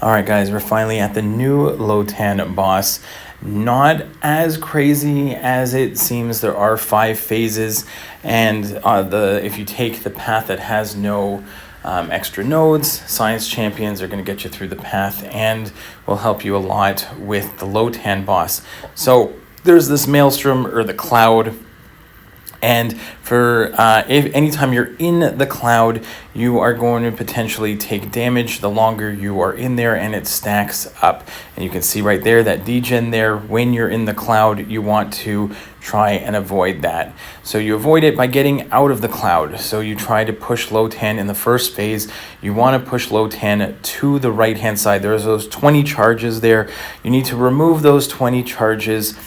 All right, guys, we're finally at the new Lotan boss. Not as crazy as it seems. There are 5 phases, and if you take the path that has no extra nodes, science champions are going to get you through the path and will help you a lot with the Lotan boss. So there's this maelstrom or the cloud. And for if anytime you're in the cloud, you are going to potentially take damage the longer you are in there, and it stacks up. And you can see right there that degen there. When you're in the cloud, you want to try and avoid that. So you avoid it by getting out of the cloud. So you try to push Lotan in the first phase. You want to push Lotan to the right hand side. There's those 20 charges there. You need to remove those 20 charges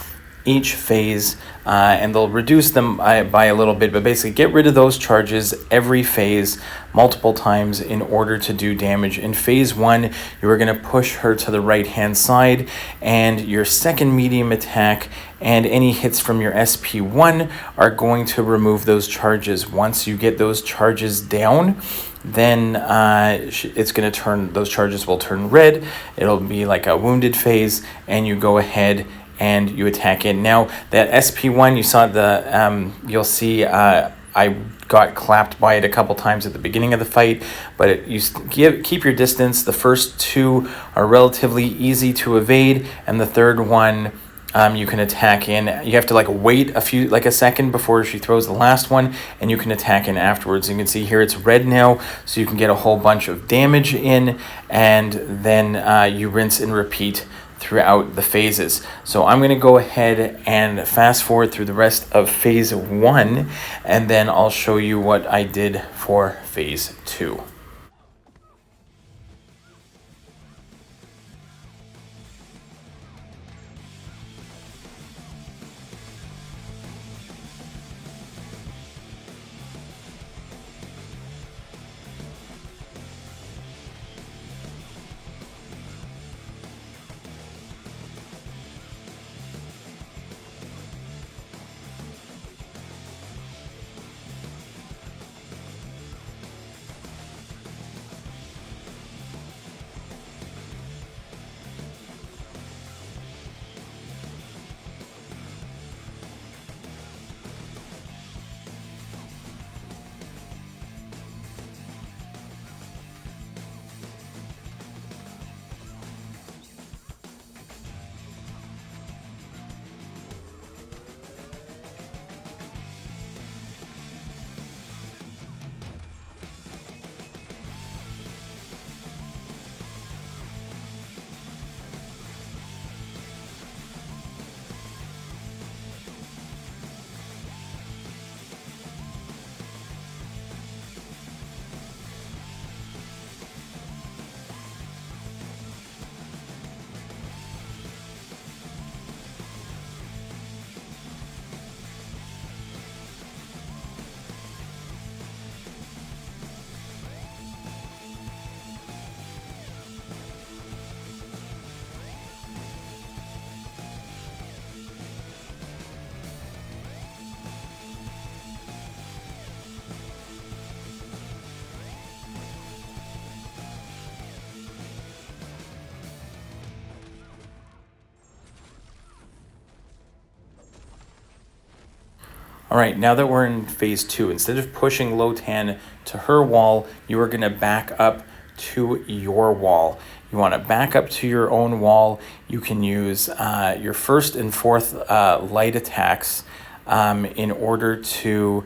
each phase, and they'll reduce them by a little bit, but basically get rid of those charges every phase multiple times in order to do damage. In phase 1, you are going to push her to the right hand side, and your second medium attack and any hits from your SP1 are going to remove those charges. Once you get those charges down, then it's going to turn, those charges will turn red. It'll be like a wounded phase, and you go ahead and you attack in. Now that SP1, you saw you'll see I got clapped by it a couple times at the beginning of the fight, but keep your distance. The first 2 are relatively easy to evade, and the third one you can attack in. You have to wait a second before she throws the last one, and you can attack in afterwards. You can see here it's red now, so you can get a whole bunch of damage in, and then you rinse and repeat throughout the phases. So I'm going to go ahead and fast forward through the rest of phase 1, and then I'll show you what I did for phase 2. All right, now that we're in phase 2, instead of pushing Lotan to her wall, you are going to back up to your wall. You want to back up to your own wall. You can use your first and fourth light attacks in order to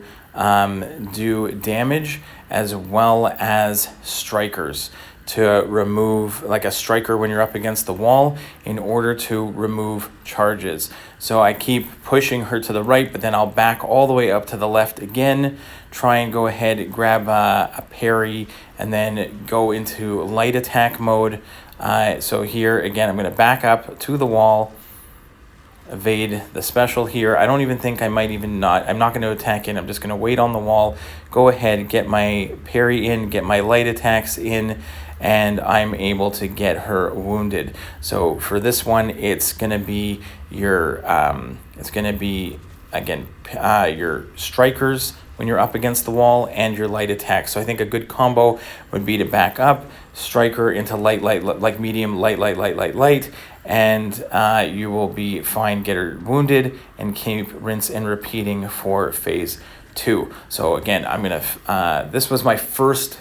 do damage, as well as strikers, to remove, like a striker when you're up against the wall, in order to remove charges. So I keep pushing her to the right, but then I'll back all the way up to the left again, try and go ahead and grab a parry, and then go into light attack mode. So here again, I'm going to back up to the wall, evade the special here. I don't even think I'm not going to attack in. I'm just going to wait on the wall, go ahead, get my parry in, get my light attacks in, and I'm able to get her wounded. So for this one, it's going to be your, again, your strikers when you're up against the wall and your light attack. So I think a good combo would be to back up, strike her into light, like medium, light, and you will be fine. Get her wounded and keep rinse and repeating for phase 2. So again, I'm gonna, this was my first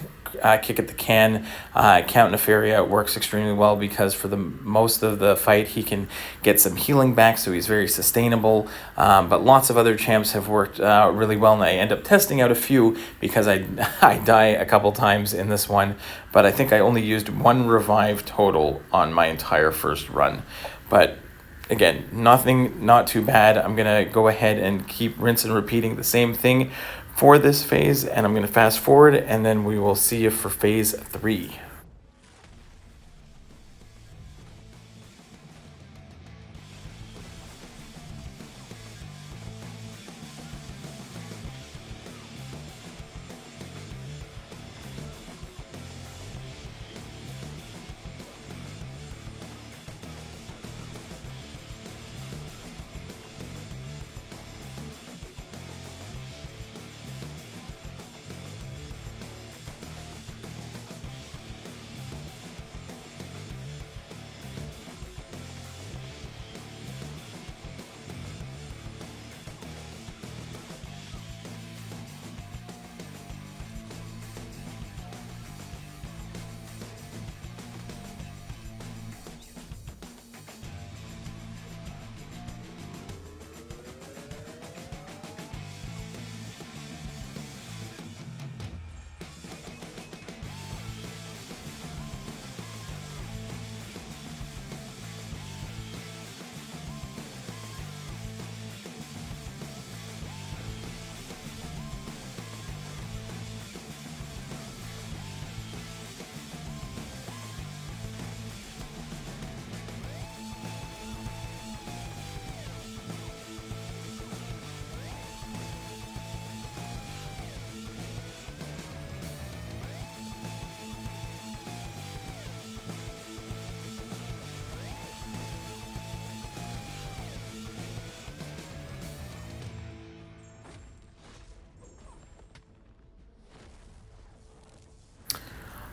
kick at the can. Count Nefaria works extremely well because for the most of the fight he can get some healing back, so he's very sustainable. But lots of other champs have worked really well, and I end up testing out a few because I die a couple times in this one. But I think I only used 1 revive total on my entire first run. But again, not too bad. I'm gonna go ahead and keep rinse and repeating the same thing for this phase, and I'm going to fast forward, and then we will see you for phase 3.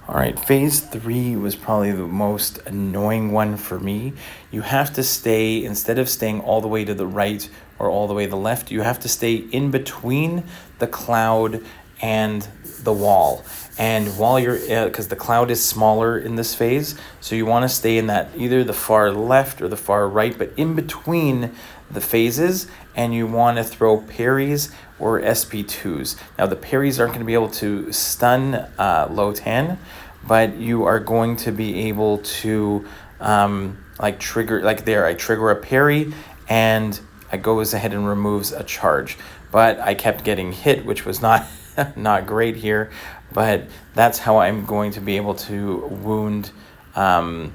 All right, phase 3 was probably the most annoying one for me. You have to stay, instead of staying all the way to the right or all the way to the left, you have to stay in between the cloud and the wall. And while you're, because the cloud is smaller in this phase, so you want to stay in that either the far left or the far right, but in between the phases, and you want to throw parries or SP2s. Now the parries aren't going to be able to stun Lotan, but you are going to be able to like trigger, like there, I trigger a parry and I goes ahead and removes a charge. But I kept getting hit, which was not not great here, but that's how I'm going to be able to wound Lotan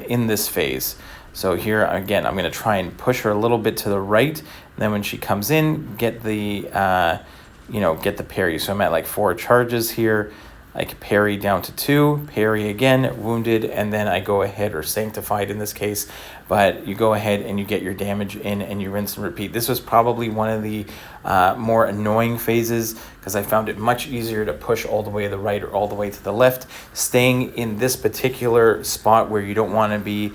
in this phase. So here again, I'm going to try and push her a little bit to the right, and then when she comes in, get the get the parry. So I'm at like 4 charges here. I can parry down to 2, parry again, wounded, and then I go ahead, or sanctified in this case, but you go ahead and you get your damage in and you rinse and repeat. This was probably one of the more annoying phases because I found it much easier to push all the way to the right or all the way to the left. Staying in this particular spot where you don't want to be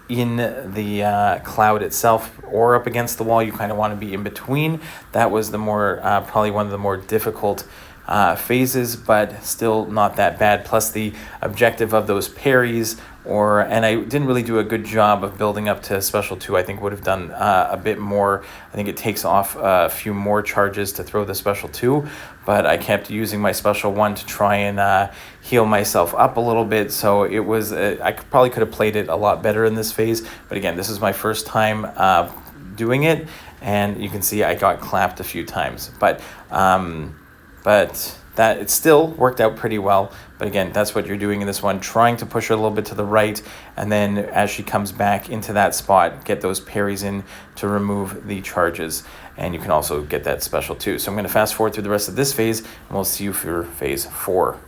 in the cloud itself or up against the wall, you kind of want to be in between. That was the more probably one of the more difficult phases, but still not that bad. Plus the objective of those parries, and I didn't really do a good job of building up to special 2. I think would have done a bit more. I think it takes off a few more charges to throw the special 2, but I kept using my special 1 to try and heal myself up a little bit. So it was, I probably could have played it a lot better in this phase, but again, this is my first time doing it, and you can see I got clapped a few times, but that it still worked out pretty well. But again, that's what you're doing in this one, trying to push her a little bit to the right, and then as she comes back into that spot, get those parries in to remove the charges, and you can also get that special too. So I'm going to fast forward through the rest of this phase, and we'll see you for phase 4.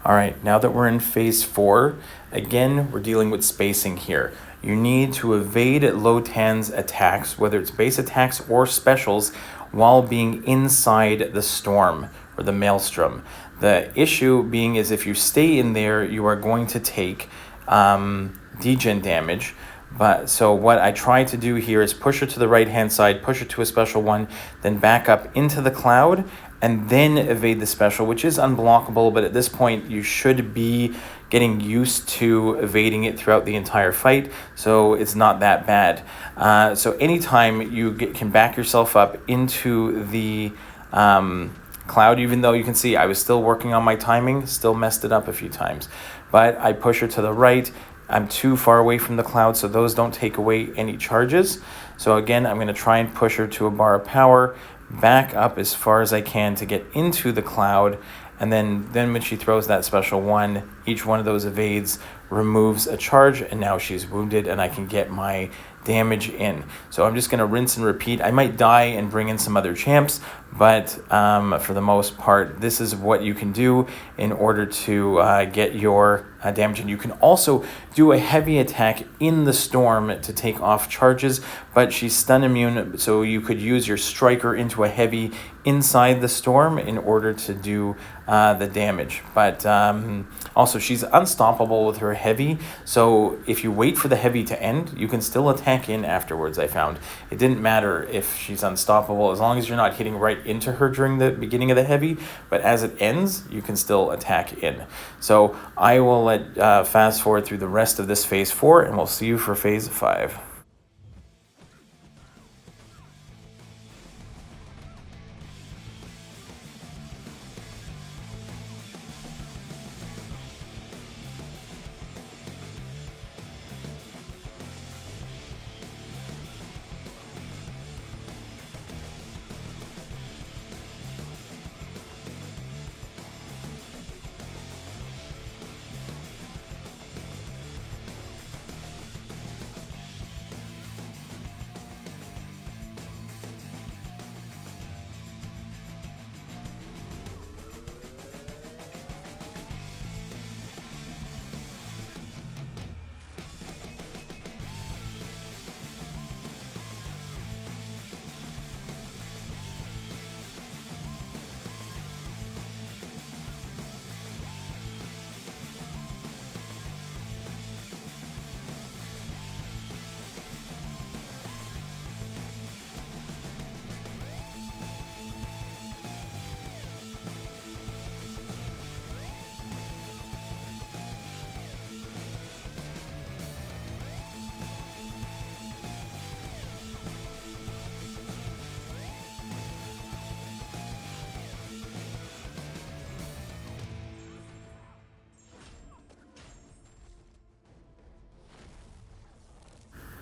All right, now that we're in phase 4, again, we're dealing with spacing here. You need to evade Lotan's attacks, whether it's base attacks or specials, while being inside the storm or the maelstrom. The issue being is if you stay in there, you are going to take degen damage. But so what I try to do here is push her to the right hand side, push her to a special one, then back up into the cloud, and then evade the special, which is unblockable, but at this point you should be getting used to evading it throughout the entire fight, so it's not that bad. So anytime you can back yourself up into the cloud, even though you can see I was still working on my timing, still messed it up a few times. But I push her to the right. I'm too far away from the cloud, so those don't take away any charges. So again, I'm going to try and push her to a bar of power, back up as far as I can to get into the cloud, and then when she throws that special one, each one of those evades removes a charge, and now she's wounded and I can get my damage in. So I'm just going to rinse and repeat. I might die and bring in some other champs, but for the most part, this is what you can do in order to get your damage. And you can also do a heavy attack in the storm to take off charges, but she's stun immune, so you could use your striker into a heavy inside the storm in order to do the damage. But also she's unstoppable with her heavy, so if you wait for the heavy to end, you can still attack in afterwards. I found it didn't matter if she's unstoppable as long as you're not hitting right into her during the beginning of the heavy, but as it ends you can still attack in. So I will let fast forward through the rest of this phase 4, and we'll see you for phase 5.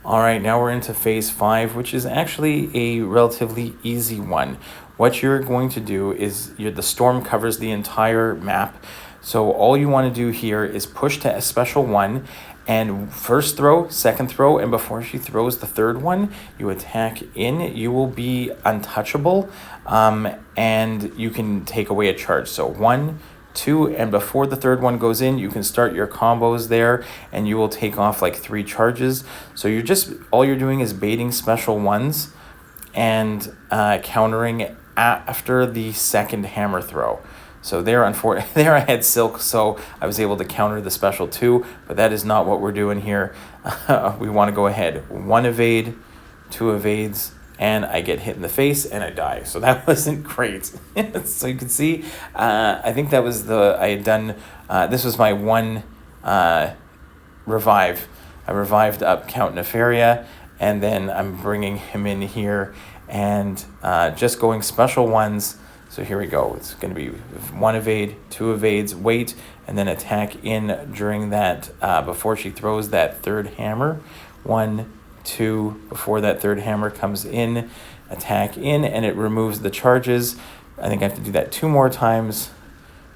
All right, now we're into phase 5, which is actually a relatively easy one. What you're going to do is the storm covers the entire map. So all you want to do here is push to a special one, and first throw, second throw, and before she throws the third one, you attack in. You will be untouchable, and you can take away a charge. So 1, 2, and before the third one goes in, you can start your combos there, and you will take off like 3 charges. So all you're doing is baiting special ones and countering after the second hammer throw. So there I had silk, so I was able to counter the special 2, but that is not what we're doing here. We want to go ahead. 1 evade, 2 evades, and I get hit in the face and I die. So that wasn't great. So you can see, I think that was I had done, this was my 1 revive. I revived up Count Nefaria, and then I'm bringing him in here and just going special ones. So here we go. It's going to be 1 evade, 2 evades, wait, and then attack in during that, before she throws that third hammer. 1, 2, before that third hammer comes in, attack in, and it removes the charges. I think I have to do that 2 more times.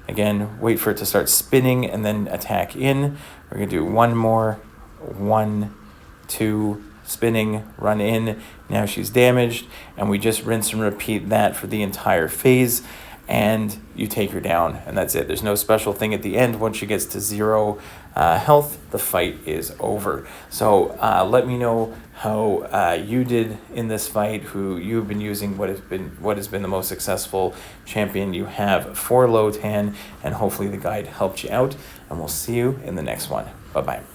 Again, wait for it to start spinning, and then attack in. We're going to do 1 more. 1, 2, spinning, run in. Now she's damaged, and we just rinse and repeat that for the entire phase. and you take her down, and that's it. There's no special thing at the end. Once she gets to 0 health, the fight is over. So let me know how you did in this fight, who you've been using, what has been the most successful champion you have for Lotan, and hopefully the guide helped you out, and we'll see you in the next one. Bye-bye.